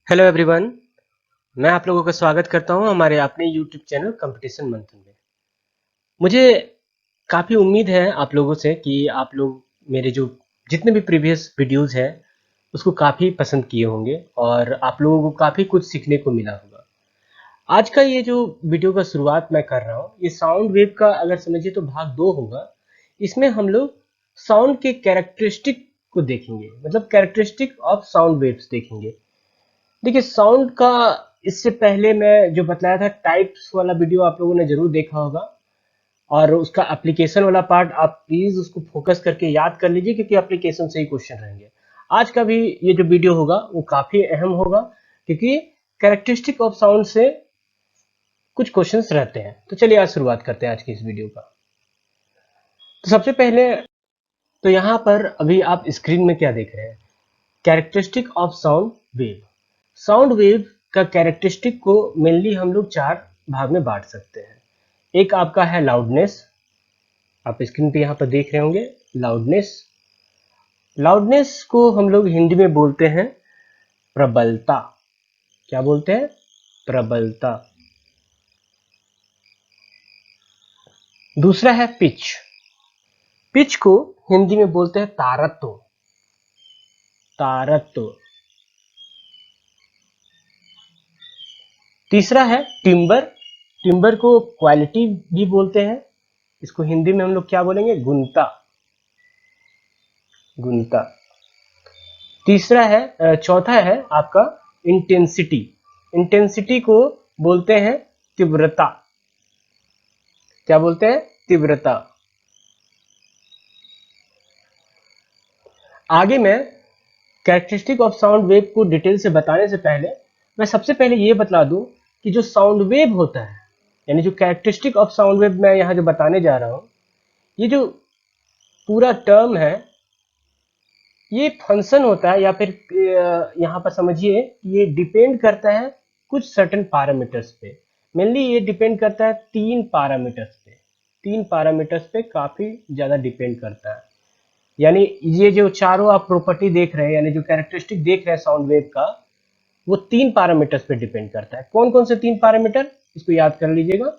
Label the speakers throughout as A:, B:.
A: Hello everyone. मैं आप लोगों का स्वागत करता हूं हमारे अपने यूट्यूब चैनल कंपटीशन मंथन में। मुझे काफ़ी उम्मीद है आप लोगों से कि आप लोग मेरे जो जितने भी प्रीवियस वीडियोस हैं उसको काफ़ी पसंद किए होंगे और आप लोगों को काफ़ी कुछ सीखने को मिला होगा। आज का ये जो वीडियो का शुरुआत मैं कर रहा हूँ, ये साउंड वेव का अगर समझिए तो भाग 2 होगा। इसमें हम लोग साउंड के कैरेक्टरिस्टिक को देखेंगे, मतलब कैरेक्टरिस्टिक ऑफ साउंड वेव्स देखेंगे। देखिए साउंड का इससे पहले मैं जो बताया था टाइप्स वाला वीडियो आप लोगों ने जरूर देखा होगा और उसका एप्लीकेशन वाला पार्ट आप प्लीज उसको फोकस करके याद कर लीजिए क्योंकि एप्लीकेशन से ही क्वेश्चन रहेंगे। आज का भी ये जो वीडियो होगा वो काफी अहम होगा क्योंकि कैरेक्टरिस्टिक ऑफ साउंड से कुछ क्वेश्चंस रहते हैं। तो चलिए आज शुरुआत करते हैं आज की इस वीडियो का। तो सबसे पहले तो यहाँ पर अभी आप स्क्रीन में क्या देख रहे हैं, characteristic of sound wave. Sound wave का कैरेक्टरिस्टिक को मेनली हम लोग 4 भाग में बांट सकते हैं। एक आपका है लाउडनेस, आप स्क्रीन पे यहाँ पर देख रहे होंगे लाउडनेस। लाउडनेस को हम लोग हिंदी में बोलते हैं प्रबलता। क्या बोलते हैं? प्रबलता। दूसरा है पिच। पिच को हिंदी में बोलते हैं तारत्व। तारत्व। तीसरा है टिम्बर। टिम्बर को क्वालिटी भी बोलते हैं, इसको हिंदी में हम लोग क्या बोलेंगे? गुणता। गुणता। तीसरा है चौथा है आपका इंटेंसिटी। इंटेंसिटी को बोलते हैं तीव्रता। क्या बोलते हैं? तीव्रता। आगे मैं कैरेक्टरिस्टिक ऑफ साउंड वेव को डिटेल से बताने से पहले मैं सबसे पहले ये बता दूं कि जो साउंड वेव होता है, यानी जो कैरेक्टरिस्टिक ऑफ साउंड वेव मैं यहाँ जो बताने जा रहा हूँ, ये जो पूरा टर्म है ये फंक्शन होता है या फिर यहाँ पर समझिए ये डिपेंड करता है कुछ सर्टेन पैरामीटर्स पे। मेनली ये डिपेंड करता है 3 पैरामीटर्स पे। 3 पैरामीटर्स पे काफी ज्यादा डिपेंड करता है। यानी ये जो चारों आप प्रॉपर्टी देख रहे हैं, यानी जो कैरेक्टरिस्टिक देख रहे हैं साउंड वेव का, वो 3 पैरामीटर्स पे डिपेंड करता है। कौन कौन से 3 पैरामीटर, इसको याद कर लीजिएगा।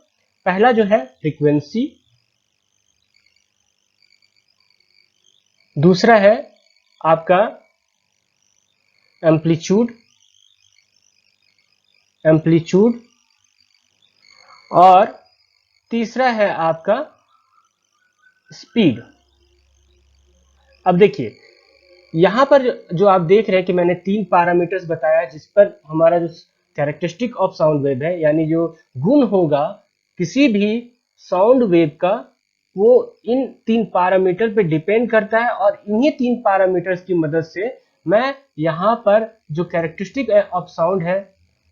A: पहला जो है फ्रीक्वेंसी, दूसरा है आपका एम्पलीट्यूड, एम्पलीट्यूड, और तीसरा है आपका स्पीड। अब देखिए यहां पर जो आप देख रहे हैं कि मैंने 3 पैरामीटर्स बताया जिस पर हमारा जो कैरेक्टरिस्टिक ऑफ साउंड वेव है, यानी जो गुण होगा किसी भी साउंड वेव का, वो इन 3 पैरामीटर पे डिपेंड करता है और इन्हीं 3 पैरामीटर्स की मदद से मैं यहाँ पर जो कैरेक्टरिस्टिक ऑफ साउंड है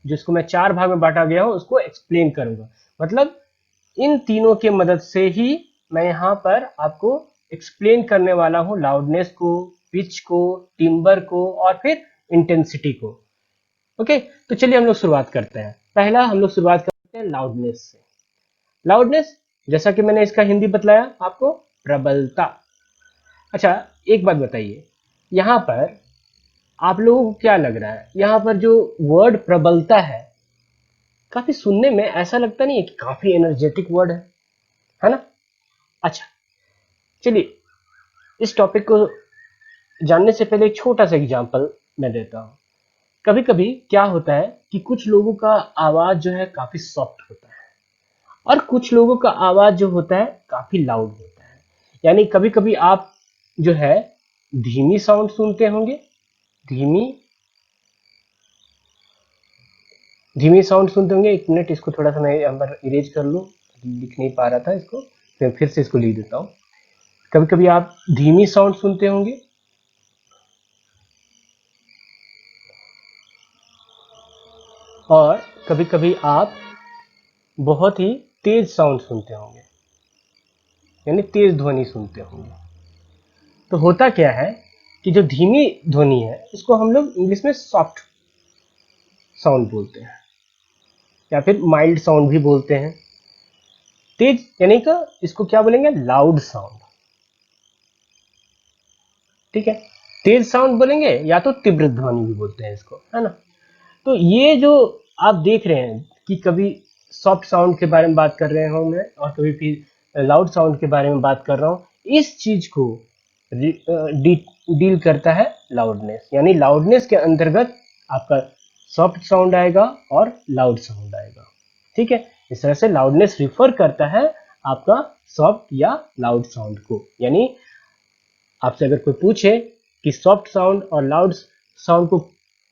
A: जिसको मैं 4 भाग में बांटा गया हूं उसको एक्सप्लेन करूंगा। मतलब इन तीनों के मदद से ही मैं यहाँ पर आपको एक्सप्लेन करने वाला हूँ लाउडनेस को, पिच को, टिम्बर को और फिर इंटेंसिटी को। ओके, तो चलिए हम लोग शुरुआत करते हैं। पहला हम लोग शुरुआत करते हैं लाउडनेस से। लाउडनेस जैसा कि मैंने इसका हिंदी बतलाया आपको, प्रबलता। अच्छा एक बात बताइए, यहाँ पर आप लोगों को क्या लग रहा है, यहाँ पर जो वर्ड प्रबलता है काफी सुनने में ऐसा लगता नहीं है कि काफी एनर्जेटिक वर्ड है ना? अच्छा चलिए इस टॉपिक को जानने से पहले एक छोटा सा एग्जांपल मैं देता हूँ। कभी कभी क्या होता है कि कुछ लोगों का आवाज जो है काफी सॉफ्ट होता है और कुछ लोगों का आवाज जो होता है काफी लाउड होता है। यानी कभी कभी आप जो है धीमी साउंड सुनते होंगे, धीमी धीमी साउंड सुनते होंगे। एक मिनट इसको थोड़ा सा मैं यहाँ पर इरेज कर लूँ, लिख नहीं पा रहा था इसको, फिर से इसको लिख देता हूँ। कभी कभी आप धीमी साउंड सुनते होंगे और कभी कभी आप बहुत ही तेज साउंड सुनते होंगे, यानी तेज ध्वनि सुनते होंगे। तो होता क्या है कि जो धीमी ध्वनि है उसको हम लोग इंग्लिश में सॉफ्ट साउंड बोलते हैं या फिर माइल्ड साउंड भी बोलते हैं। तेज यानी कि इसको क्या बोलेंगे? Loud sound. ठीक है, तेज साउंड बोलेंगे या तो तीव्र ध्वनि भी बोलते हैं इसको, है ना? तो ये जो आप देख रहे हैं कि कभी सॉफ्ट साउंड के बारे में बात कर रहे हूँ मैं और कभी फिर लाउड साउंड के बारे में बात कर रहा हूँ, इस चीज को डील करता है लाउडनेस। यानी लाउडनेस के अंतर्गत आपका सॉफ्ट साउंड आएगा और लाउड साउंड आएगा। ठीक है, इस तरह से लाउडनेस रिफर करता है आपका सॉफ्ट या लाउड साउंड को। यानी आपसे अगर कोई पूछे कि सॉफ्ट साउंड और लाउड साउंड को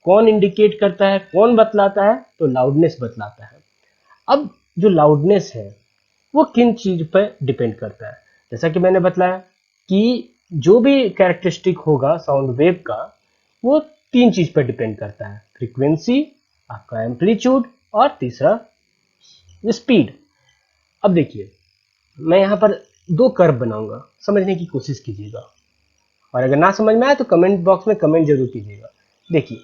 A: कौन इंडिकेट करता है, कौन बतलाता है, तो लाउडनेस बतलाता है। अब जो लाउडनेस है वो किन चीज पर डिपेंड करता है, जैसा कि मैंने बताया कि जो भी कैरेक्टरिस्टिक होगा साउंड वेव का वो तीन चीज पर डिपेंड करता है, फ्रीक्वेंसी, आपका एम्पलीट्यूड और तीसरा स्पीड। अब देखिए मैं यहाँ पर दो कर्व बनाऊंगा, समझने की कोशिश कीजिएगा और अगर ना समझ में आए तो कमेंट बॉक्स में कमेंट जरूर कीजिएगा। देखिए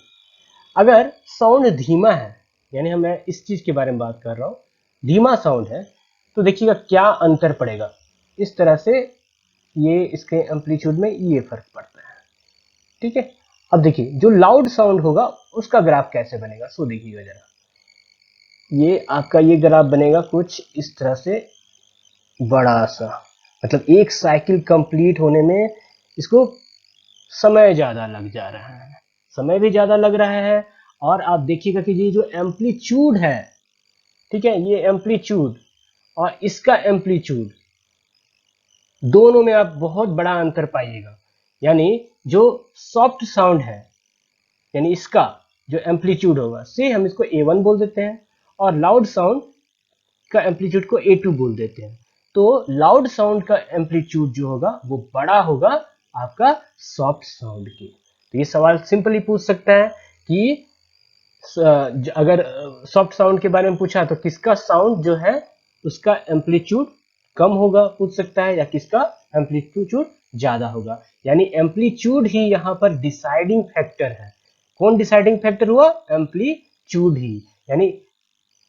A: अगर साउंड धीमा है, यानी मैं इस चीज के बारे में बात कर रहा हूँ, धीमा साउंड है, तो देखिएगा क्या अंतर पड़ेगा। इस तरह से ये इसके एम्पलीट्यूड में ये फर्क पड़ता है। ठीक है, अब देखिए जो लाउड साउंड होगा उसका ग्राफ कैसे बनेगा, सो देखिएगा जरा। ये आपका ये ग्राफ बनेगा कुछ इस तरह से, बड़ा सा, मतलब एक साइकिल कंप्लीट होने में इसको समय ज्यादा लग जा रहा है, समय भी ज्यादा लग रहा है। और आप देखिएगा कि ये जो एम्पलीट्यूड है, ठीक है, ये एम्पलीट्यूड और इसका एम्पलीट्यूड, दोनों में आप बहुत बड़ा अंतर पाइएगा। यानी जो सॉफ्ट साउंड है, यानी इसका जो एम्पलीट्यूड होगा, से हम इसको A1 बोल देते हैं, और लाउड साउंड का एम्पलीट्यूड को A2 बोल देते हैं। तो लाउड साउंड का एम्पलीट्यूड जो होगा वो बड़ा होगा आपका सॉफ्ट साउंड की। तो ये सवाल सिंपली पूछ सकता है कि अगर सॉफ्ट साउंड के बारे में पूछा तो किसका साउंड जो है उसका एम्पलीट्यूड कम होगा, पूछ सकता है, या किसका एम्पलीट्यूड ज्यादा होगा। यानी एम्पलीट्यूड ही यहाँ पर डिसाइडिंग फैक्टर है। कौन डिसाइडिंग फैक्टर हुआ? एम्पलीट्यूड ही। यानी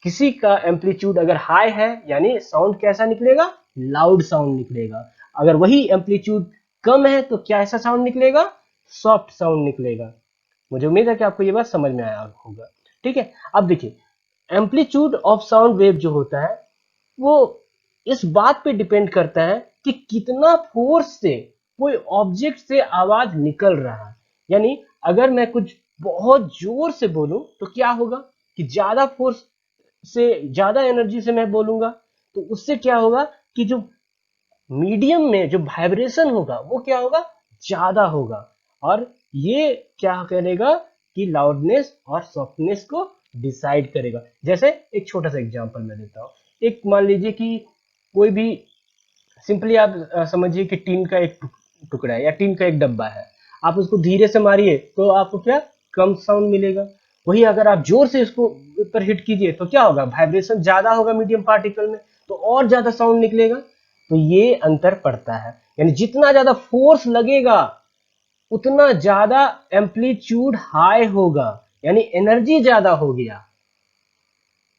A: किसी का एम्पलीट्यूड अगर हाई है यानी साउंड कैसा निकलेगा? लाउड साउंड निकलेगा। अगर वही एम्पलीट्यूड कम है तो क्या ऐसा साउंड निकलेगा? सॉफ्ट साउंड निकलेगा। मुझे उम्मीद है कि आपको ये बात समझ में आया होगा। ठीक है, अब देखिए एम्पलीट्यूड ऑफ साउंड वेव जो होता है वो इस बात पे डिपेंड करता है कि कितना फोर्स से कोई ऑब्जेक्ट से आवाज निकल रहा है। यानी अगर मैं कुछ बहुत जोर से बोलूं तो क्या होगा कि ज्यादा फोर्स से, ज्यादा एनर्जी से मैं बोलूंगा तो उससे क्या होगा कि जो मीडियम में जो वाइब्रेशन होगा वो क्या होगा? ज्यादा होगा। और ये क्या करेगा कि लाउडनेस और सॉफ्टनेस को डिसाइड करेगा। जैसे एक छोटा सा एग्जांपल मैं देता हूँ। एक मान लीजिए कि कोई भी, सिंपली आप समझिए कि टीन का एक टुकड़ा है या टीन का एक डब्बा है, आप उसको धीरे से मारिए तो आपको क्या? कम साउंड मिलेगा। वही अगर आप जोर से इसको ऊपर हिट कीजिए तो क्या होगा? वाइब्रेशन ज्यादा होगा मीडियम पार्टिकल में, तो और ज्यादा साउंड निकलेगा। तो ये अंतर पड़ता है। यानी जितना ज्यादा फोर्स लगेगा उतना ज्यादा एम्पलीट्यूड हाई होगा, यानी एनर्जी ज्यादा हो गया।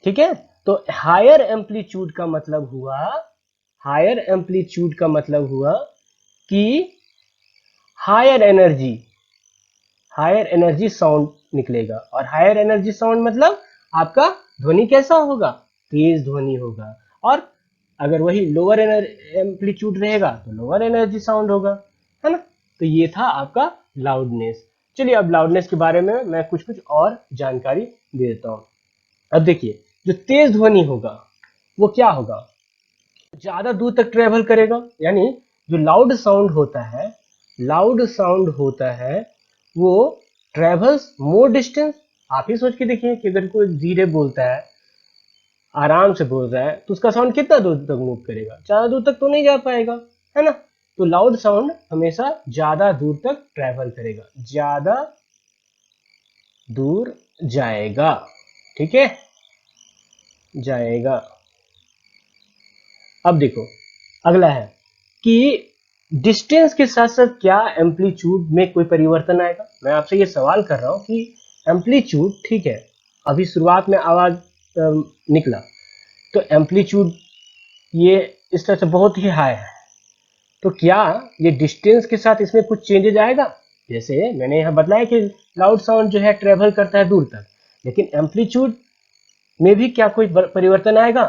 A: ठीक है, तो हायर एम्पलीट्यूड का मतलब हुआ, हायर एम्पलीट्यूड का मतलब हुआ कि higher energy, higher energy sound निकलेगा। और हायर एनर्जी साउंड मतलब आपका ध्वनि कैसा होगा? तेज ध्वनि होगा। और अगर वही लोअर एम्पलीट्यूड रहेगा तो लोअर एनर्जी साउंड होगा, है ना। तो ये था आपका लाउडनेस। चलिए अब लाउडनेस के बारे में मैं कुछ कुछ और जानकारी दे देता हूँ। अब देखिए जो तेज ध्वनि होगा वो क्या होगा? ज्यादा दूर तक ट्रेवल करेगा। यानी जो लाउड साउंड होता है, लाउड साउंड होता है वो ट्रेवल्स मोर डिस्टेंस। आप ही सोच के देखिए कि अगर कोई धीरे बोलता है, आराम से बोल रहा है, तो उसका साउंड कितना दूर तक मूव करेगा? ज्यादा दूर तक तो नहीं जा पाएगा, है ना। तो लाउड साउंड हमेशा ज्यादा दूर तक ट्रेवल करेगा, ज्यादा दूर जाएगा। ठीक है, जाएगा। अब देखो अगला है कि डिस्टेंस के साथ साथ क्या एम्पलीट्यूड में कोई परिवर्तन आएगा? मैं आपसे ये सवाल कर रहा हूं कि एम्पलीट्यूड, ठीक है, अभी शुरुआत में आवाज निकला तो एम्पलीट्यूड ये इस तरह से बहुत ही हाई है, तो क्या ये डिस्टेंस के साथ इसमें कुछ चेंजेज आएगा? जैसे मैंने यहाँ बताया कि लाउड साउंड जो है ट्रेवल करता है दूर तक, लेकिन एम्पलीट्यूड में भी क्या कोई परिवर्तन आएगा?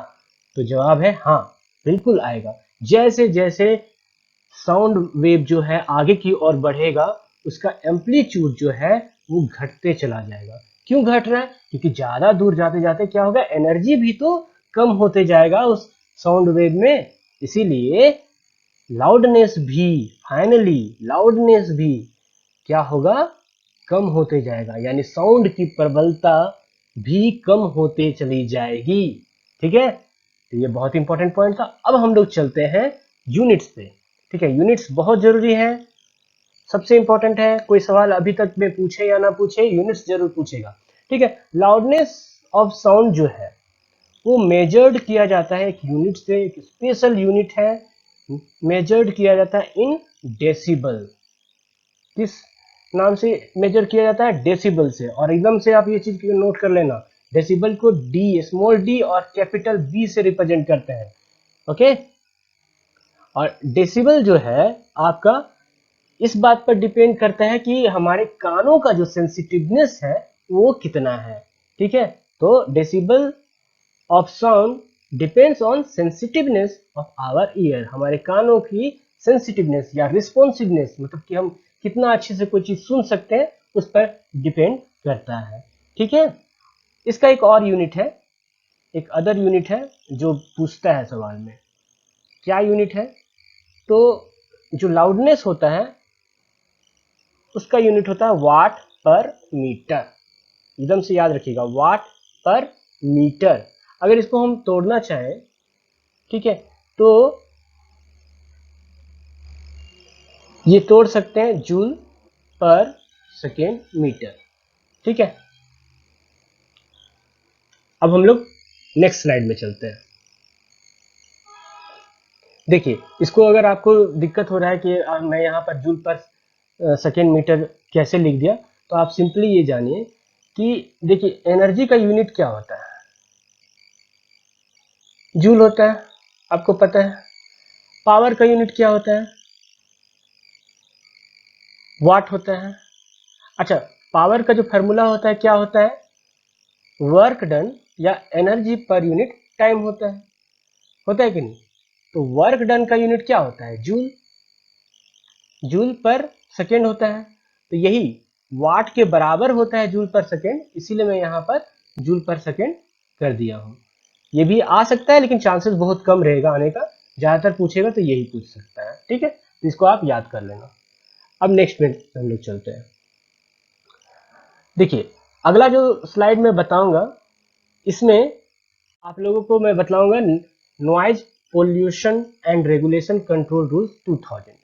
A: तो जवाब है हाँ, बिल्कुल आएगा। जैसे जैसे साउंड वेव जो है आगे की ओर बढ़ेगा, उसका एम्पलीट्यूड जो है वो घटते चला जाएगा। क्यों घट रहा है? क्योंकि ज्यादा दूर जाते जाते क्या होगा, एनर्जी भी तो कम होते जाएगा उस साउंड वेव में, इसीलिए लाउडनेस भी, फाइनली लाउडनेस भी क्या होगा, कम होते जाएगा, यानी साउंड की प्रबलता भी कम होते चली जाएगी। ठीक है, तो ये बहुत इंपॉर्टेंट पॉइंट था। अब हम लोग चलते हैं यूनिट्स पे। ठीक है, यूनिट्स बहुत जरूरी है, सबसे इंपॉर्टेंट है। कोई सवाल अभी तक में पूछे या ना पूछे, यूनिट्स जरूर पूछेगा। ठीक है, लाउडनेस ऑफ साउंड जो है वो मेजर्ड किया जाता है एक यूनिट से, एक स्पेशल यूनिट है, मेजर्ड किया जाता है इन डेसिबल। किस नाम से मेजर किया जाता है? डेसिबल से। और एकदम से आप ये चीज नोट कर लेना, डेसिबल को डी, स्मॉल डी और कैपिटल बी से रिप्रेजेंट करते हैं। ओके, और डेसिबल जो है आपका इस बात पर डिपेंड करता है कि हमारे कानों का जो सेंसिटिवनेस है वो कितना है। ठीक है, तो decibel of sound depends on sensitiveness of our ear, हमारे कानों की सेंसिटिवनेस या रिस्पॉन्सिवनेस, मतलब कि हम कितना अच्छे से कोई चीज सुन सकते हैं, उस पर डिपेंड करता है। ठीक है, इसका एक और यूनिट है, एक अदर यूनिट है जो पूछता है सवाल में। क्या यूनिट है? तो जो लाउडनेस होता है उसका यूनिट होता है वाट पर मीटर। एकदम से याद रखिएगा, वाट पर मीटर। अगर इसको हम तोड़ना चाहें, ठीक है, तो ये तोड़ सकते हैं जूल पर सेकेंड मीटर। ठीक है, अब हम लोग नेक्स्ट स्लाइड में चलते हैं। देखिए, इसको अगर आपको दिक्कत हो रहा है कि मैं यहाँ पर जूल पर सेकेंड मीटर कैसे लिख दिया, तो आप सिंपली ये जानिए कि देखिए एनर्जी का यूनिट क्या होता है, जूल होता है, आपको पता है। पावर का यूनिट क्या होता है? वाट होता है। अच्छा, पावर का जो फॉर्मूला होता है क्या होता है? वर्क डन या एनर्जी पर यूनिट टाइम होता है कि नहीं? तो वर्क डन का यूनिट क्या होता है? जूल, जूल पर सेकेंड होता है। तो यही वाट के बराबर होता है जूल पर सेकेंड, इसीलिए मैं यहाँ पर जूल पर सेकेंड कर दिया हूँ। ये भी आ सकता है लेकिन चांसेस बहुत कम रहेगा आने का, ज्यादातर पूछेगा तो यही पूछ सकता है। ठीक है, तो इसको आप याद कर लेना। अब नेक्स्ट में हम लोग चलते हैं। देखिए, अगला जो स्लाइड में बताऊंगा, इसमें आप लोगों को मैं बतलाऊंगा noise pollution and regulation control rules 2000।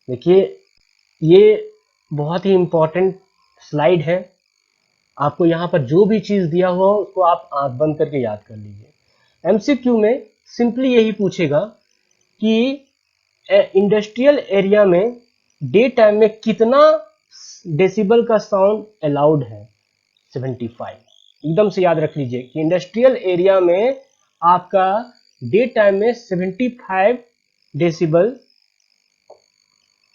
A: देखिए, ये बहुत ही इंपॉर्टेंट स्लाइड है। आपको यहाँ पर जो भी चीज दिया हुआ हो उसको आप आंख बंद करके याद कर लीजिए। एमसीक्यू में सिंपली यही पूछेगा कि इंडस्ट्रियल एरिया में डे टाइम में कितना डेसिबल का साउंड अलाउड है? 75। एकदम से याद रख लीजिए कि इंडस्ट्रियल एरिया में आपका डे टाइम में 75 डेसिबल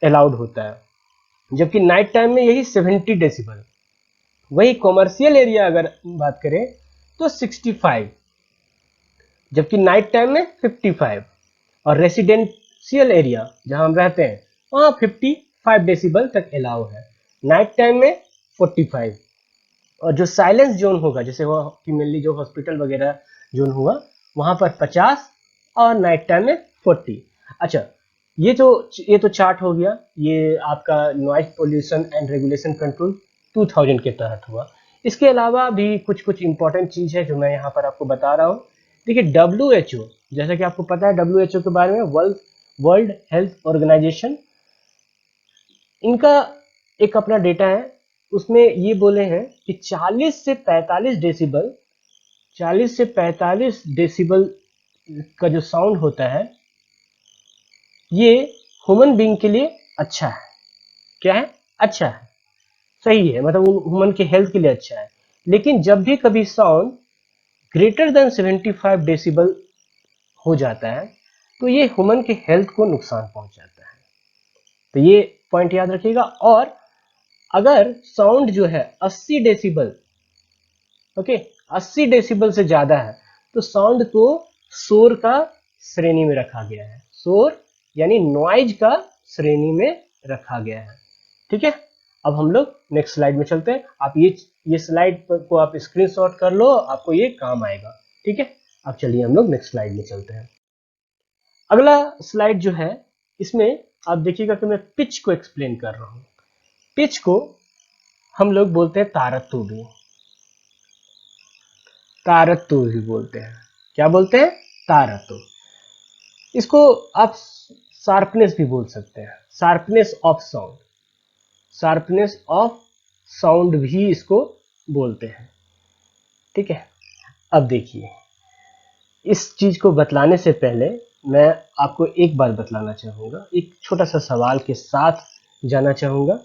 A: अलाउड होता है, जबकि नाइट टाइम में यही 70 डेसिबल। वही कॉमर्शियल एरिया अगर बात करें तो 65, जबकि नाइट टाइम में 55, और रेसिडेंशियल एरिया जहां हम रहते हैं वहां 55 डेसिबल तक अलाउ है, नाइट टाइम में 45। और जो साइलेंस जोन होगा, जैसे वो मेनली जो हॉस्पिटल वगैरह जोन हुआ, वहां पर 50 और नाइट टाइम में 40। अच्छा, ये तो चार्ट हो गया, ये आपका noise pollution and regulation control 2000 के तहत हुआ। इसके अलावा भी कुछ कुछ इंपॉर्टेंट चीज है जो मैं यहाँ पर आपको बता रहा हूँ। देखिए, WHO, जैसा कि आपको पता है WHO के बारे में, वर्ल्ड हेल्थ ऑर्गेनाइजेशन, इनका एक अपना डेटा है, उसमें ये बोले हैं कि 40 से 45 डेसिबल, 40 से 45 डेसिबल का जो साउंड होता है ये ह्यूमन बीइंग के लिए अच्छा है। क्या है? अच्छा है, सही है, मतलब ह्यूमन के हेल्थ के लिए अच्छा है। लेकिन जब भी कभी साउंड ग्रेटर देन 75 डेसिबल हो जाता है तो ये ह्यूमन के हेल्थ को नुकसान पहुंचाता है। तो ये पॉइंट याद रखिएगा। और अगर साउंड जो है 80 डेसिबल ओके, 80 डेसिबल से ज्यादा है तो साउंड को शोर का श्रेणी में रखा गया है, शोर यानी नॉइज का श्रेणी में रखा गया है। ठीक है, अब हम लोग नेक्स्ट स्लाइड में चलते हैं। आप ये स्लाइड को आप स्क्रीनशॉट कर लो, आपको ये काम आएगा। ठीक है, अब चलिए हम लोग नेक्स्ट स्लाइड में चलते हैं। अगला स्लाइड जो है, इसमें आप देखिएगा कि मैं पिच को एक्सप्लेन कर रहा हूं। पिच को हम लोग बोलते हैं तारत्व भी, तारत्व भी बोलते हैं। क्या बोलते हैं? तारत्व। इसको आप शार्पनेस भी बोल सकते हैं, sharpness of sound, sharpness of sound भी इसको बोलते हैं। ठीक है, अब देखिए, इस चीज को बतलाने से पहले मैं आपको एक बात बतलाना चाहूंगा, एक छोटा सा सवाल के साथ जाना चाहूंगा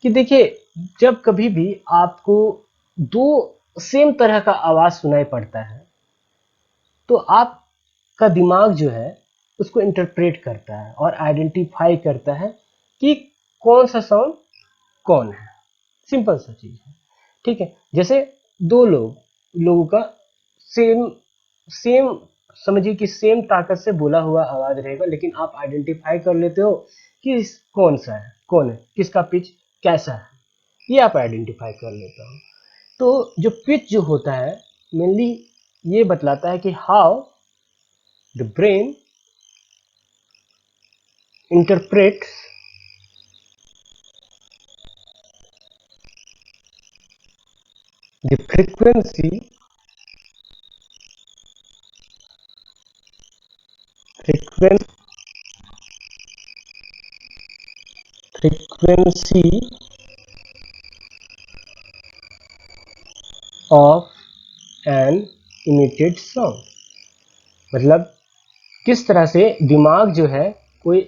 A: कि देखिए, जब कभी भी आपको दो सेम तरह का आवाज सुनाई पड़ता है तो आपका दिमाग जो है उसको इंटरप्रेट करता है और आइडेंटिफाई करता है कि कौन सा साउंड कौन है। सिंपल सा चीज है। ठीक है, जैसे दो लोगों का सेम सेम समझिए कि सेम ताकत से बोला हुआ आवाज रहेगा, लेकिन आप आइडेंटिफाई कर लेते हो कि कौन सा है, कौन है, किसका पिच कैसा है, ये आप आइडेंटिफाई कर लेते हो। तो जो पिच जो होता है मेनली ये बतलाता है कि how the brain interprets the frequency frequency of an emitted sound। मतलब किस तरह से दिमाग जो है कोई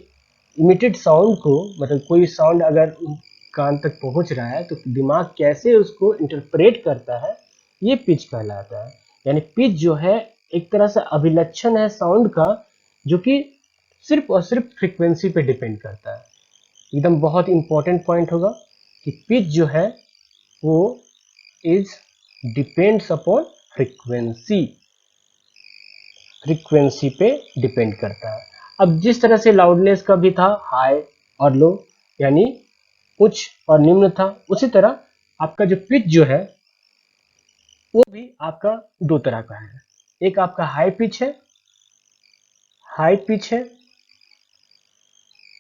A: इमिटेड साउंड को, मतलब कोई साउंड अगर कान तक पहुंच रहा है तो दिमाग कैसे उसको इंटरप्रेट करता है, ये पिच कहलाता है। यानी पिच जो है एक तरह से अभिलक्षण है साउंड का, जो कि सिर्फ और सिर्फ फ्रीक्वेंसी पे डिपेंड करता है। एकदम बहुत इंपॉर्टेंट पॉइंट होगा कि पिच जो है वो is depends upon frequency, frequency पे डिपेंड करता है। अब जिस तरह से लाउडनेस का भी था हाई और लो, यानी उच्च और निम्न था, उसी तरह आपका जो पिच जो है वो भी आपका दो तरह का है। एक आपका हाई पिच है, हाई पिच है,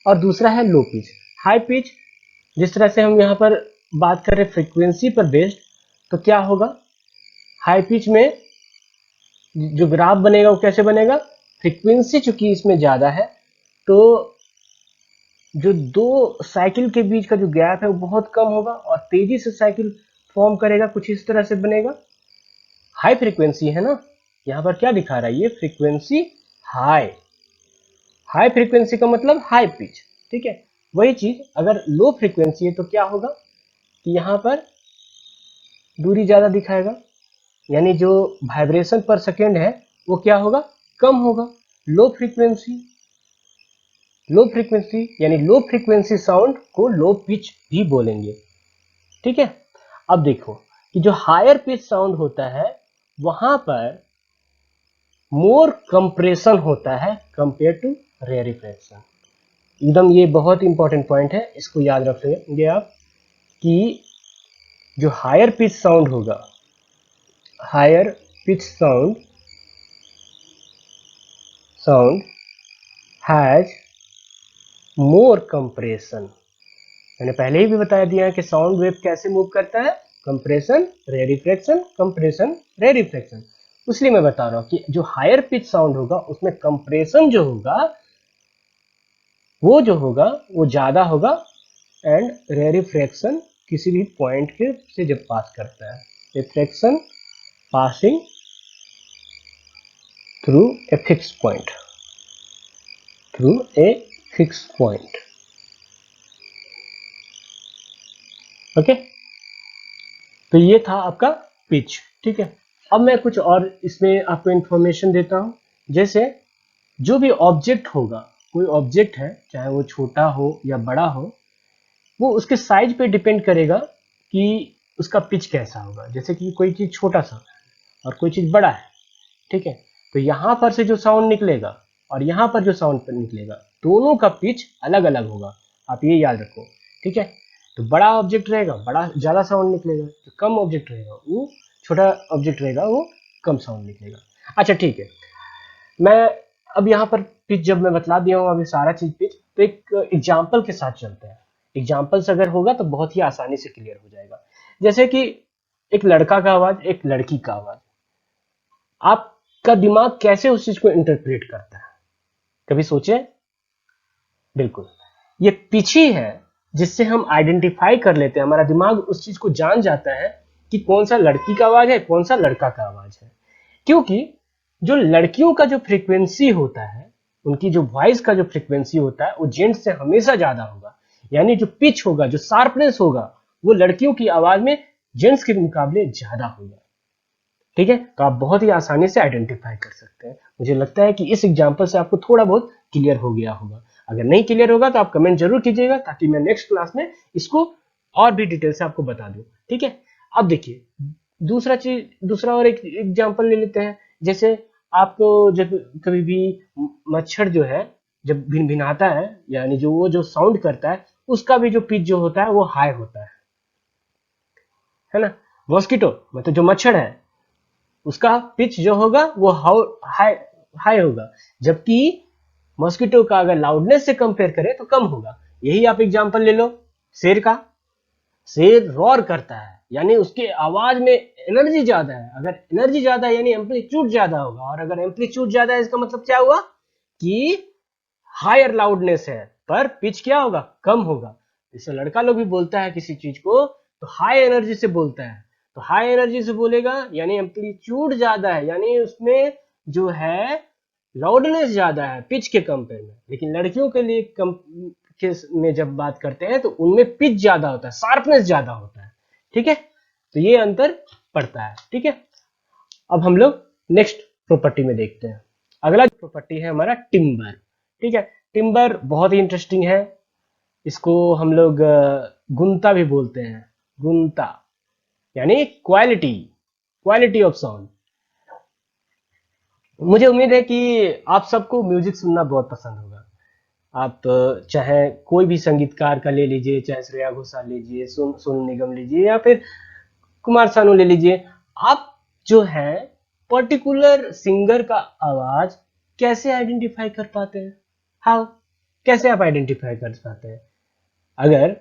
A: और दूसरा है लो पिच। हाई पिच जिस तरह से हम यहाँ पर बात कर रहे हैं फ्रीक्वेंसी पर बेस्ड, तो क्या होगा, हाई पिच में जो ग्राफ बनेगा वो कैसे बनेगा, फ्रीक्वेंसी चूंकि इसमें ज्यादा है तो जो दो साइकिल के बीच का जो गैप है वो बहुत कम होगा और तेजी से साइकिल फॉर्म करेगा, कुछ इस तरह से बनेगा। हाई फ्रीक्वेंसी है ना, यहाँ पर क्या दिखा रहा है, ये फ्रीक्वेंसी हाई, हाई फ्रीक्वेंसी का मतलब हाई पिच। ठीक है, वही चीज अगर लो फ्रीक्वेंसी है तो क्या होगा कि यहाँ पर दूरी ज्यादा दिखाएगा, यानी जो वाइब्रेशन पर सेकेंड है वो क्या होगा, कम होगा। लो फ्रीक्वेंसी, लो फ्रीक्वेंसी यानी लो फ्रीक्वेंसी साउंड को लो पिच भी बोलेंगे। ठीक है, अब देखो कि जो हायर पिच साउंड होता है वहां पर मोर कंप्रेशन होता है कंपेयर टू रेयरिफिकेशन। एकदम ये बहुत इंपॉर्टेंट पॉइंट है, इसको याद रखेंगे आप कि जो हायर पिच साउंड होगा, higher pitch sound has more compression. मैंने पहले ही भी बता दिया है कि साउंड वेव कैसे मूव करता है, कंप्रेशन रेरिफ्रैक्शन, कंप्रेशन रेरिफ्रैक्शन। इसलिए मैं बता रहा हूं कि जो हायर पिच साउंड होगा उसमें कंप्रेशन जो होगा वो ज्यादा होगा, एंड रेरिफ्रैक्शन किसी भी पॉइंट के से जब पास करता है, refraction passing through a fix point, through a fix point. Okay, तो ये था आपका पिच। ठीक है, अब मैं कुछ और इसमें आपको इंफॉर्मेशन देता हूं। जैसे जो भी ऑब्जेक्ट होगा, कोई ऑब्जेक्ट है चाहे वो छोटा हो या बड़ा हो, वो उसके साइज पे डिपेंड करेगा कि उसका पिच कैसा होगा। जैसे कि कोई चीज छोटा सा और कोई चीज बड़ा है, ठीक है, तो यहां पर से जो साउंड निकलेगा और यहां पर जो साउंड निकलेगा, दोनों का पिच अलग अलग होगा, आप ये याद रखो, ठीक है। तो बड़ा ऑब्जेक्ट रहेगा बड़ा ज्यादा साउंड निकलेगा, तो कम ऑब्जेक्ट रहेगा वो छोटा ऑब्जेक्ट रहेगा वो कम साउंड निकलेगा। अच्छा ठीक है, मैं अब यहाँ पर पिच जब मैं बतला दिया हूँ अभी सारा चीज पिच, तो एक एग्जाम्पल के साथ चलते हैं। एग्जाम्पल से अगर होगा तो बहुत ही आसानी से क्लियर हो जाएगा। जैसे कि एक लड़का का आवाज, एक लड़की का आवाज, आपका दिमाग कैसे उस चीज को इंटरप्रेट करता है, कभी सोचे? बिल्कुल, ये पिच ही है जिससे हम आइडेंटिफाई कर लेते हैं, हमारा दिमाग उस चीज को जान जाता है कि कौन सा लड़की का आवाज है कौन सा लड़का का आवाज है। क्योंकि जो लड़कियों का जो फ्रीक्वेंसी होता है, उनकी जो वॉइस का जो फ्रीक्वेंसी होता है वो जेंट्स से हमेशा ज्यादा होगा, यानी जो पिच होगा जो शार्पनेस होगा वो लड़कियों की आवाज में जेंट्स के मुकाबले ज्यादा होगा, ठीक है। तो आप बहुत ही आसानी से आइडेंटिफाई कर सकते हैं। मुझे लगता है कि इस एग्जांपल से आपको थोड़ा बहुत क्लियर हो गया होगा। अगर नहीं क्लियर होगा तो आप कमेंट जरूर कीजिएगा ताकि मैं नेक्स्ट क्लास में इसको और भी डिटेल से आपको बता दूं, ठीक है। अब देखिए दूसरा और एक एग्जांपल ले लेते हैं। जैसे आपको जब कभी भी मच्छर जो है जब भिनभिनाता है, यानी जो वो जो साउंड करता है उसका भी जो पिच जो होता है वो हाई होता है ना। मॉस्किटो मतलब जो मच्छर है उसका पिच जो होगा वो हाई हाई होगा, जबकि मॉस्किटो का अगर लाउडनेस से कंपेयर करें तो कम होगा। यही आप एग्जांपल ले लो शेर का। शेर रॉर करता है यानी उसके आवाज में एनर्जी ज्यादा है, अगर एनर्जी ज्यादा है यानी एम्पलीट्यूड ज्यादा होगा, और अगर एम्पलीट्यूड ज्यादा है इसका मतलब क्या हुआ कि हायर लाउडनेस है पर पिच क्या होगा कम होगा। जैसे लड़का लोग भी बोलता है किसी चीज को तो हाई एनर्जी से बोलता है, तो हाई एनर्जी से बोलेगा यानी एम्पलीट्यूड ज्यादा है, यानी उसमें जो है लाउडनेस ज्यादा है पिच के कंपेयर में। लेकिन लड़कियों के लिए कम के में जब बात करते हैं तो उनमें पिच ज्यादा होता है, शार्पनेस ज्यादा होता है, ठीक है। तो ये अंतर पड़ता है, ठीक है। अब हम लोग नेक्स्ट प्रॉपर्टी में देखते हैं। अगला प्रॉपर्टी है हमारा टिम्बर, ठीक है। टिम्बर बहुत ही इंटरेस्टिंग है, इसको हम लोग गुणता भी बोलते हैं। गुणता यानी क्वालिटी, क्वालिटी ऑफ साउंड। मुझे उम्मीद है कि आप सबको म्यूजिक सुनना बहुत पसंद होगा। आप चाहे कोई भी संगीतकार का ले लीजिए, चाहे श्रेया घोषाल लीजिए, सोनू निगम लीजिए, या फिर कुमार सानू ले लीजिए, आप जो है पर्टिकुलर सिंगर का आवाज कैसे आइडेंटिफाई कर पाते हैं? हाउ, कैसे आप आइडेंटिफाई कर पाते हैं? अगर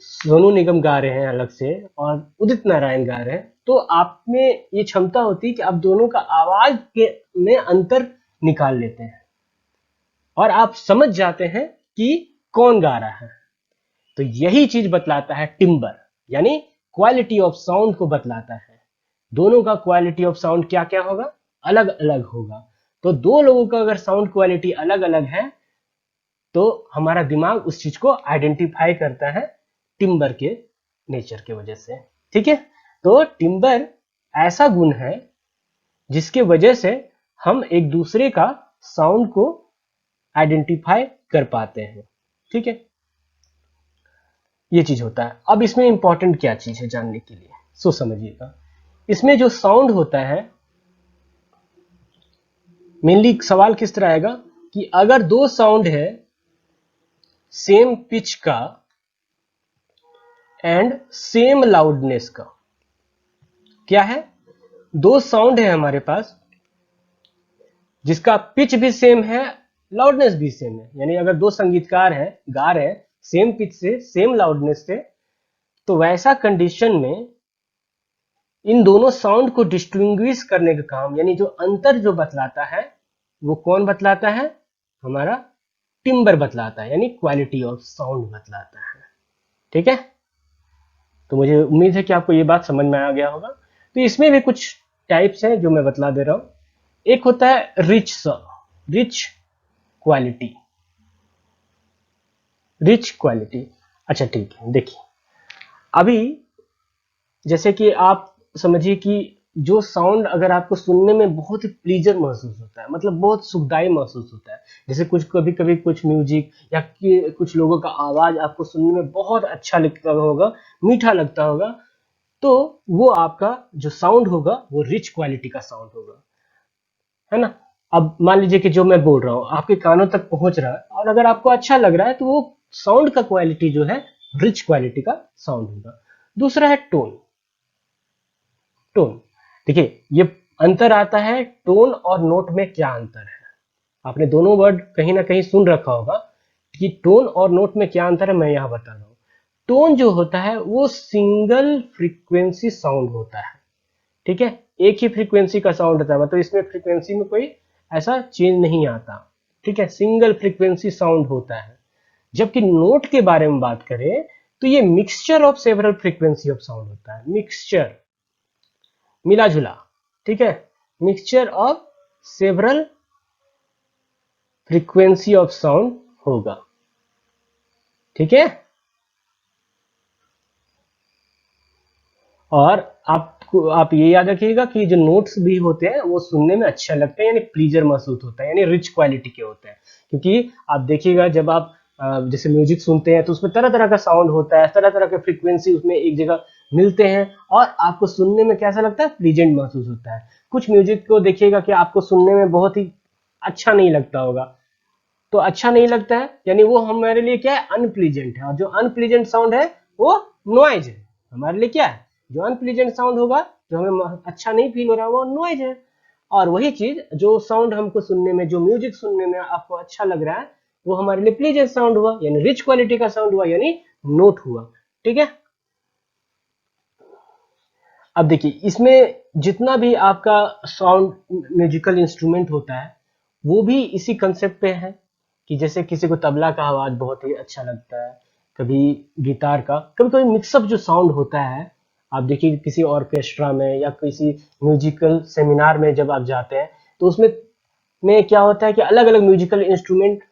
A: सोनू निगम गा रहे हैं अलग से और उदित नारायण गा रहे हैं तो आप में ये क्षमता होती है कि आप दोनों का आवाज के में अंतर निकाल लेते हैं और आप समझ जाते हैं कि कौन गा रहा है। तो यही चीज बतलाता है टिम्बर, यानी क्वालिटी ऑफ साउंड को बतलाता है। दोनों का क्वालिटी ऑफ साउंड क्या क्या होगा, अलग अलग होगा। तो दो लोगों का अगर साउंड क्वालिटी अलग अलग है तो हमारा दिमाग उस चीज को आइडेंटिफाई करता है टिम्बर के नेचर के वजह से, ठीक है। तो टिम्बर ऐसा गुण है जिसके वजह से हम एक दूसरे का साउंड को आइडेंटिफाई कर पाते हैं, ठीक है। ये चीज होता है। अब इसमें इंपॉर्टेंट क्या चीज है जानने के लिए, सो समझिएगा। इसमें जो साउंड होता है, मेनली सवाल किस तरह आएगा कि अगर दो साउंड है सेम पिच का एंड सेम लाउडनेस का, क्या है, दो साउंड है हमारे पास जिसका पिच भी सेम है लाउडनेस भी सेम है, यानी अगर दो संगीतकार हैं गा रहे हैं सेम पिच से सेम लाउडनेस से, तो वैसा कंडीशन में इन दोनों साउंड को डिस्टिंग्विश करने का काम, यानी जो अंतर जो बतलाता है वो कौन बतलाता है, हमारा टिम्बर बतलाता है, यानी क्वालिटी ऑफ साउंड बतलाता है, ठीक है। तो मुझे उम्मीद है कि आपको ये बात समझ में आ गया होगा। तो इसमें भी कुछ टाइप्स हैं जो मैं बतला दे रहा हूं। एक होता है रिच क्वालिटी, रिच क्वालिटी। अच्छा ठीक है, देखिए अभी जैसे कि आप समझिए कि जो साउंड अगर आपको सुनने में बहुत ही प्लीजर महसूस होता है, मतलब बहुत सुखदायी महसूस होता है, जैसे कुछ कभी कभी कुछ म्यूजिक या कुछ लोगों का आवाज आपको सुनने में बहुत अच्छा लगता होगा, मीठा लगता होगा, तो वो आपका जो साउंड होगा वो रिच क्वालिटी का साउंड होगा, है ना। अब मान लीजिए कि जो मैं बोल रहा हूँ आपके कानों तक पहुंच रहा है और अगर आपको अच्छा लग रहा है तो वो साउंड का क्वालिटी जो है रिच क्वालिटी का साउंड होगा। दूसरा है टोन। टोन, देखिए ये अंतर आता है टोन और नोट में, क्या अंतर है। आपने दोनों वर्ड कहीं ना कहीं सुन रखा होगा कि टोन और नोट में क्या अंतर है, मैं यहां बता रहा हूं। टोन जो होता है वो सिंगल फ्रीक्वेंसी साउंड होता है, ठीक है, एक ही फ्रीक्वेंसी का साउंड होता है, मतलब इसमें फ्रीक्वेंसी में कोई ऐसा चेंज नहीं आता, ठीक है, सिंगल फ्रीक्वेंसी साउंड होता है। जबकि नोट के बारे में बात करें तो ये mixture of several frequency of sound होता है, मिक्सचर, मिला जुला, ठीक है, mixture of several frequency of sound होगा, ठीक है। और आप ये याद रखिएगा कि जो नोट्स भी होते हैं वो सुनने में अच्छा लगते हैं, यानी प्लीजर महसूस होता है, यानी रिच क्वालिटी के होते हैं। क्योंकि आप देखिएगा जब आप जैसे म्यूजिक सुनते हैं तो उसमें तरह तरह का साउंड होता है, तरह तरह के फ्रीक्वेंसी उसमें एक जगह मिलते हैं और आपको सुनने में कैसा लगता है, प्लीजेंट महसूस होता है। कुछ म्यूजिक को देखिएगा कि आपको सुनने में बहुत ही अच्छा नहीं लगता होगा, तो अच्छा नहीं लगता है यानी वो हमारे लिए क्या है, अनप्लीजेंट है। और जो अनप्लीजेंट साउंड है वो नॉइज है हमारे लिए, क्या है, जो अनप्लीजेंट साउंड होगा, जो हमें अच्छा नहीं फील हो रहा है, वो नॉइज है। और वही चीज जो साउंड हमको सुनने में, जो म्यूजिक सुनने में आपको अच्छा लग रहा है, वो हमारे लिए प्लीजेंट साउंड हुआ, यानी रिच क्वालिटी का साउंड हुआ, यानी नोट हुआ, ठीक है। अब देखिए इसमें जितना भी आपका साउंड म्यूजिकल इंस्ट्रूमेंट होता है वो भी इसी कंसेप्ट पे है कि जैसे किसी को तबला का आवाज बहुत ही अच्छा लगता है, कभी गिटार का, कभी कभी मिक्सअप जो साउंड होता है। आप देखिए किसी ऑर्केस्ट्रा में या किसी म्यूजिकल सेमिनार में जब आप जाते हैं तो उसमें क्या होता है कि अलग अलग म्यूजिकल इंस्ट्रूमेंट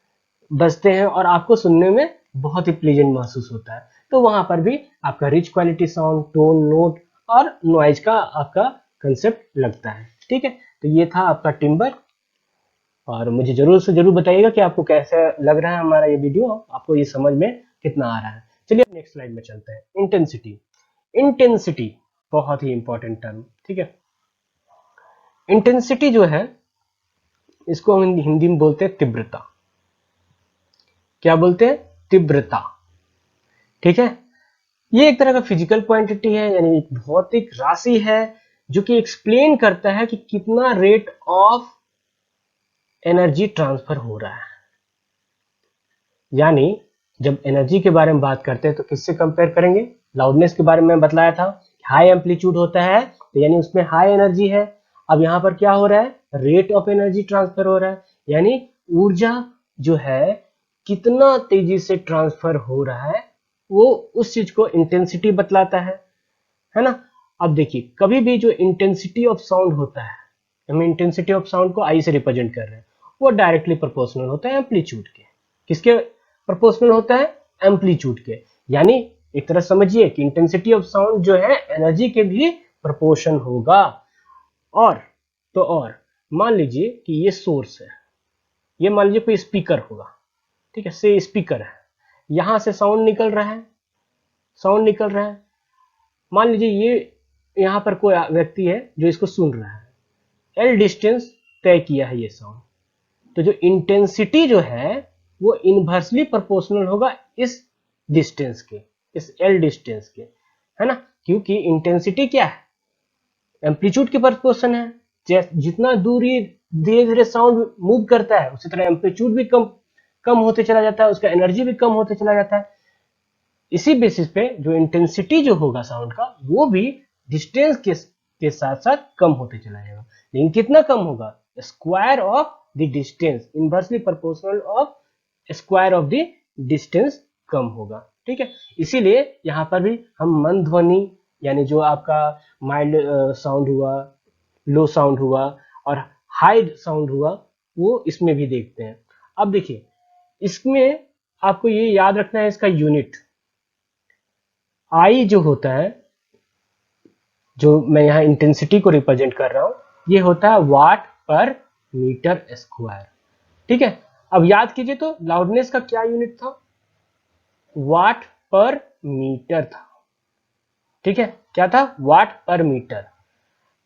A: बजते हैं और आपको सुनने में बहुत ही प्लीजेंट महसूस होता है। तो वहां पर भी आपका rich quality sound, tone, note और नॉइज का आपका कंसेप्ट लगता है, ठीक है। तो ये था आपका टिम्बर, और मुझे जरूर से जरूर बताइएगा कि आपको कैसा लग रहा है हमारा ये वीडियो, आपको ये समझ में कितना आ रहा है। चलिए नेक्स्ट स्लाइड में चलते हैं। इंटेंसिटी। इंटेंसिटी बहुत ही इंपॉर्टेंट टर्म, ठीक है। इंटेंसिटी जो है इसको हम हिंदी में बोलते हैं तीव्रता। क्या बोलते हैं, तीव्रता, ठीक है। ये एक तरह का फिजिकल क्वांटिटी है, यानी एक भौतिक राशि है जो कि एक्सप्लेन करता है कि कितना रेट ऑफ एनर्जी ट्रांसफर हो रहा है। यानी जब एनर्जी के बारे में बात करते हैं तो किससे कंपेयर करेंगे, लाउडनेस के बारे में बतलाया था, हाई एम्पलीट्यूड होता है तो यानी उसमें हाई एनर्जी है। अब यहां पर क्या हो रहा है, रेट ऑफ एनर्जी ट्रांसफर हो रहा है, यानी ऊर्जा जो है कितना तेजी से ट्रांसफर हो रहा है, वो उस चीज को इंटेंसिटी बतलाता है ना। अब देखिए कभी भी जो इंटेंसिटी ऑफ साउंड होता है, हम इंटेंसिटी ऑफ साउंड को आई से रिप्रेजेंट कर रहे हैं, वो डायरेक्टली प्रोपोर्शनल होता है एम्पलीट्यूड के। किसके प्रोपोर्शनल होता है, एम्पलीट्यूड के। यानी एक तरह समझिए कि इंटेंसिटी ऑफ साउंड जो है एनर्जी के भी प्रोपोर्शन होगा। और तो और मान लीजिए कि ये सोर्स है, ये मान लीजिए कोई स्पीकर होगा, ठीक है, से स्पीकर है, यहां से साउंड निकल रहा है, साउंड निकल रहा है। मान लीजिए ये यहाँ पर कोई व्यक्ति है जो इसको सुन रहा है, एल डिस्टेंस तय किया है ये साउंड, तो जो इंटेंसिटी जो है वो इनवर्सली प्रोपोर्शनल होगा इस डिस्टेंस के, इस एल डिस्टेंस के, है ना। क्योंकि इंटेंसिटी क्या है, एम्पलीट्यूड के प्रोपोर्शन है। जितना दूर ये धीरे धीरे साउंड मूव करता है उसी तरह एम्पलीट्यूड भी कम कम होते चला जाता है, उसका एनर्जी भी कम होते चला जाता है। इसी बेसिस पे जो इंटेंसिटी जो होगा साउंड का वो भी डिस्टेंस के साथ साथ कम होते चला जाएगा, लेकिन कितना कम होगा, square of the distance, inversely proportional of square of the distance कम होगा, ठीक है। इसीलिए यहां पर भी हम मंद ध्वनि, यानी जो आपका माइल्ड साउंड हुआ, लो साउंड हुआ और हाई साउंड हुआ, वो इसमें भी देखते हैं। अब देखिए इसमें आपको ये याद रखना है, इसका यूनिट आई जो होता है, जो मैं यहाँ इंटेंसिटी को रिप्रेजेंट कर रहा हूं, ये होता है वाट पर मीटर स्क्वायर, ठीक है। अब याद कीजिए तो लाउडनेस का क्या यूनिट था, वाट पर मीटर था, ठीक है, क्या था, वाट पर मीटर।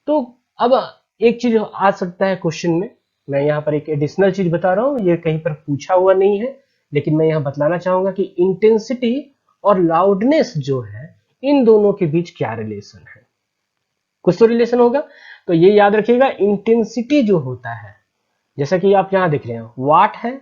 A: तो अब एक चीज आ सकता है क्वेश्चन में, मैं यहाँ पर एक एडिशनल चीज बता रहा हूँ, ये कहीं पर पूछा हुआ नहीं है, लेकिन मैं यहाँ बतलाना चाहूंगा कि इंटेंसिटी और लाउडनेस जो है, इन दोनों के बीच क्या रिलेशन है। कुछ तो रिलेशन होगा। तो ये याद रखिएगा, इंटेंसिटी जो होता है, जैसा कि आप यहाँ देख रहे हैं, वाट है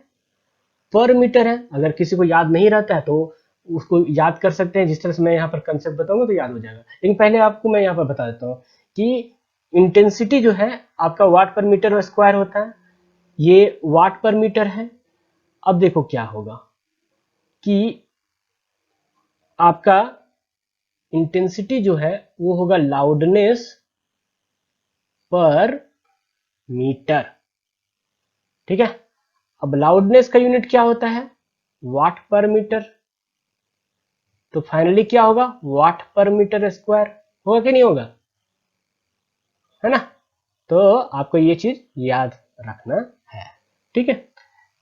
A: पर मीटर है। अगर किसी को याद नहीं रहता है तो उसको याद कर सकते हैं, जिस तरह से मैं यहाँ पर कंसेप्ट बताऊंगा तो याद हो जाएगा। लेकिन पहले आपको मैं यहाँ पर बता देता हूँ कि इंटेंसिटी जो है आपका वाट पर मीटर स्क्वायर होता है, ये वाट पर मीटर है। अब देखो क्या होगा कि आपका इंटेंसिटी जो है वो होगा लाउडनेस पर मीटर, ठीक है। अब लाउडनेस का यूनिट क्या होता है, वाट पर मीटर। तो फाइनली क्या होगा, वाट पर मीटर स्क्वायर होगा कि नहीं होगा, है ना। तो आपको ये चीज याद रखना है, ठीक है।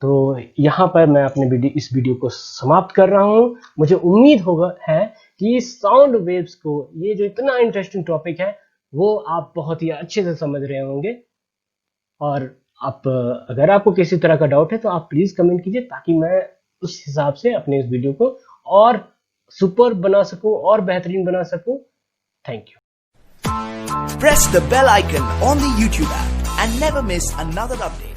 A: तो यहां पर मैं अपने इस वीडियो को समाप्त कर रहा हूं। मुझे उम्मीद होगा है कि साउंड वेव्स को, ये जो इतना इंटरेस्टिंग टॉपिक है, वो आप बहुत ही अच्छे से समझ रहे होंगे। और आप, अगर आपको किसी तरह का डाउट है तो आप प्लीज कमेंट कीजिए, ताकि मैं उस हिसाब से अपने इस वीडियो को और सुपर बना सकूं और बेहतरीन बना सकूं। Thank you.
B: Press the bell icon on the YouTube app and never miss another update.